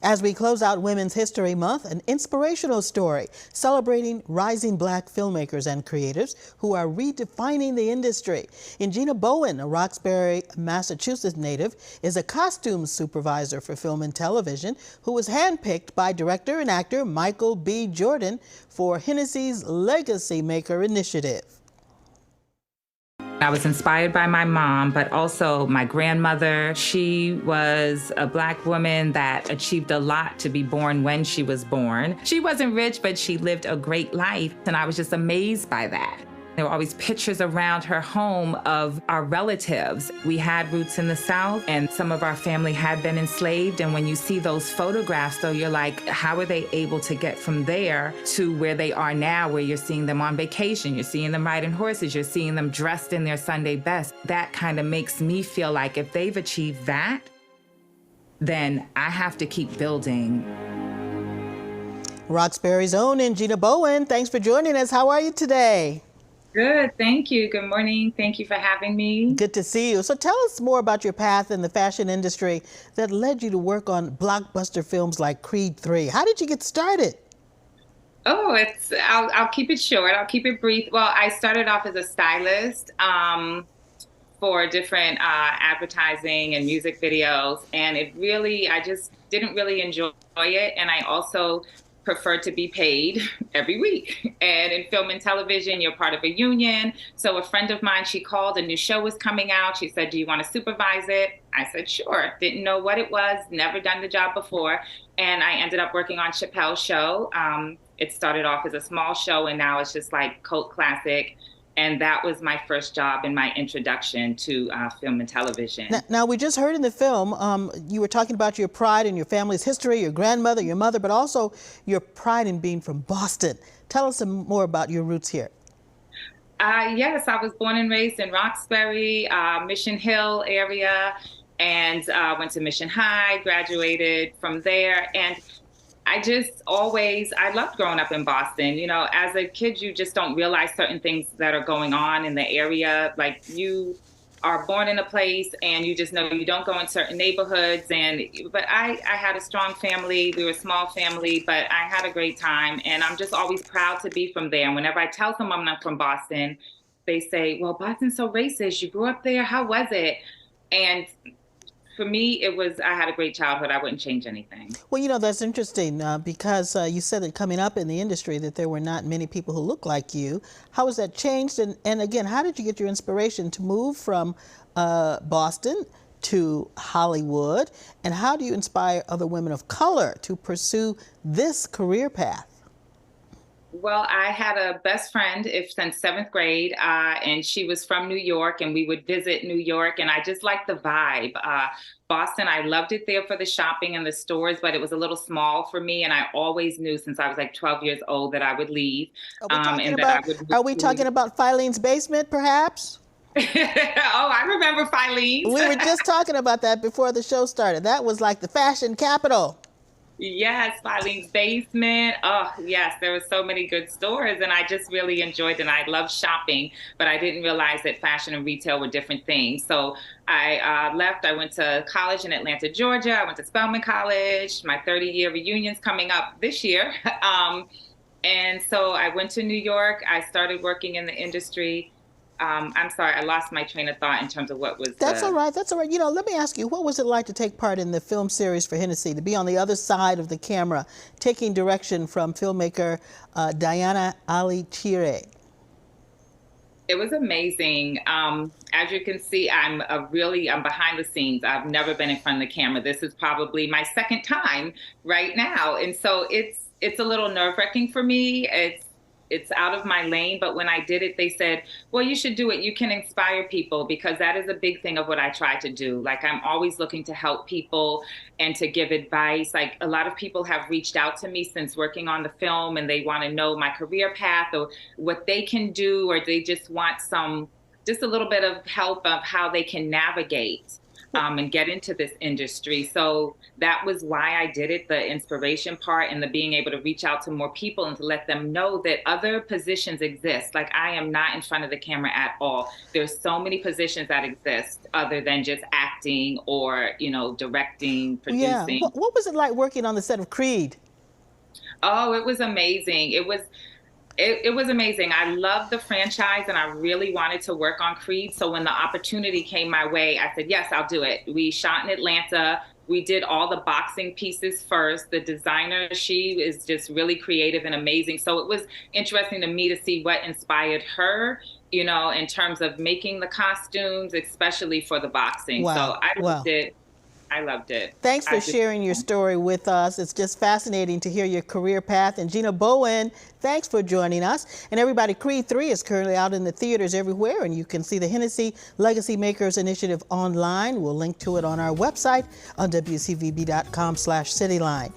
As we close out Women's History Month, an inspirational story celebrating rising Black filmmakers and creators who are redefining the industry. Ingina Bowen, a Roxbury, Massachusetts native, is a costume supervisor for film and television who was handpicked by director and actor Michael B. Jordan for Hennessy's Legacy Maker initiative. I was inspired by my mom, but also my grandmother. She was a Black woman that achieved a lot to be born when she was born. She wasn't rich, but she lived a great life, and I was just amazed by that. There were always pictures around her home of our relatives. We had roots in the South, and some of our family had been enslaved. And when you see those photographs, though, you're like, how are they able to get from there to where they are now, where you're seeing them on vacation, you're seeing them riding horses, you're seeing them dressed in their Sunday best. That kind of makes me feel like if they've achieved that, then I have to keep building. Roxbury's own Ingina Bowen, thanks for joining us. How are you today? Good, thank you. Good morning. Thank you for having me. Good to see you. So tell us more about your path in the fashion industry that led you to work on blockbuster films like Creed 3. How did you get started? Oh, I'll keep it short. I'll keep it brief. Well, I started off as a stylist for different advertising and music videos, and I just didn't really enjoy it. And I also prefer to be paid every week. And in film and television, you're part of a union. So a friend of mine, she called, a new show was coming out. She said, do you want to supervise it? I said, sure. Didn't know what it was, never done the job before. And I ended up working on Chappelle's show. It started off as a small show, and now it's just like cult classic. And that was my first job and my introduction to film and television. Now, we just heard in the film, you were talking about your pride in your family's history, your grandmother, your mother, but also your pride in being from Boston. Tell us some more about your roots here. Yes, I was born and raised in Roxbury, Mission Hill area, and went to Mission High, graduated from there. And I loved growing up in Boston. You know, as a kid, you just don't realize certain things that are going on in the area. Like, you are born in a place and you just know you don't go in certain neighborhoods. But I had a strong family. We were a small family, but I had a great time. And I'm just always proud to be from there. And whenever I tell someone I'm not from Boston, they say, well, Boston's so racist. You grew up there. How was it? And for me, I had a great childhood. I wouldn't change anything. Well, you know, that's interesting because you said that coming up in the industry that there were not many people who look like you. How has that changed? And again, how did you get your inspiration to move from Boston to Hollywood? And how do you inspire other women of color to pursue this career path? Well, I had a best friend since 7th grade, and she was from New York, and we would visit New York, and I just liked the vibe. Boston, I loved it there for the shopping and the stores, but it was a little small for me, and I always knew since I was like 12 years old that I would leave. Are we talking about Filene's Basement, perhaps? Oh, I remember Filene's. We were just talking about that before the show started. That was like the fashion capital. Yes, Filene's Basement. Oh, yes, there were so many good stores, and I just really enjoyed it. And I loved shopping, but I didn't realize that fashion and retail were different things. So I left. I went to college in Atlanta, Georgia. I went to Spelman College. My 30-year reunion's coming up this year. And so I went to New York. I started working in the industry. I'm sorry, I lost my train of thought in terms of what was. That's all right. That's all right. You know, let me ask you, what was it like to take part in the film series for Hennessy, to be on the other side of the camera, taking direction from filmmaker Diana Ali Chire? It was amazing. As you can see, I'm behind the scenes. I've never been in front of the camera. This is probably my second time right now, and so it's a little nerve-wracking for me. It's out of my lane, but when I did it, they said, well, you should do it. You can inspire people, because that is a big thing of what I try to do. Like, I'm always looking to help people and to give advice. Like, a lot of people have reached out to me since working on the film, and they want to know my career path or what they can do, or they just want just a little bit of help of how they can navigate and get into this industry. So that was why I did it, the inspiration part and the being able to reach out to more people and to let them know that other positions exist. Like, I am not in front of the camera at all. There's so many positions that exist other than just acting or, directing, producing. Yeah. What was it like working on the set of Creed? Oh, it was amazing. It was amazing. I loved the franchise and I really wanted to work on Creed. So when the opportunity came my way, I said, yes, I'll do it. We shot in Atlanta. We did all the boxing pieces first. The designer, she is just really creative and amazing. So it was interesting to me to see what inspired her, in terms of making the costumes, especially for the boxing. Wow. So I loved it. I loved it. Thanks for sharing your story with us. It's just fascinating to hear your career path. And Gina Bowen, thanks for joining us. And everybody, Creed 3 is currently out in the theaters everywhere, and you can see the Hennessy Legacy Makers Initiative online. We'll link to it on our website on WCVB.com/Cityline.